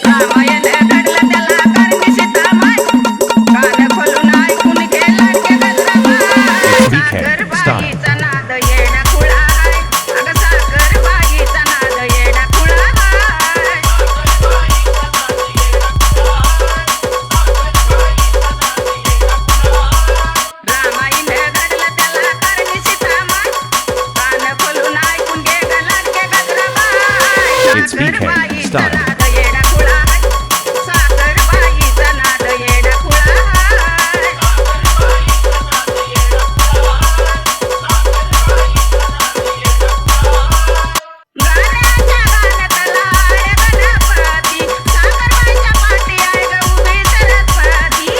रामायण घडलं त्याला करणी सीतामाय कान खोलून ऐकून घे लाडके गजराबाई साखरबाईचा नाद येडा खुळा हाय अगं साखरबाईचा नाद येडा खुळा हाय रामायण घडलं त्याला करणी सीतामाय कान खोलून ऐकून घे ग लाडके गजराबाई साखरबाईचा नाद येडा खुळा हाय साखरबाईचा नाद येडा खुळा हाय गाण्याच्या गाण्यातला आहे गणपती साखरबाईच्या पाठी आहे ग उभी सरस्वती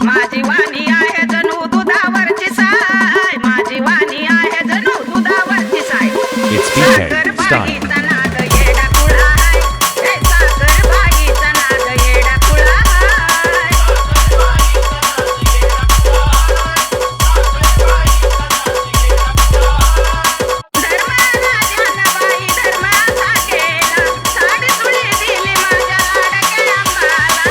माझी वाणी आहे जणू दुधावरची साय माझी वाणी आहे जणू दुधावरची साय साखरबाईचा नाद येडा खुळा हाय हे साखरबाईचा नाद येडा खुळा हाय धर्माला जानबाई धर्माचा केला साडी तुळी दिली माझ्या लाडक्या अंबाला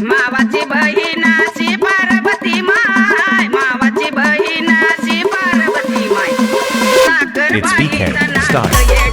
मावाची बहिणाची पार्वती माय मावाची बहिणाची पार्वती माय साखरबाईचा नाद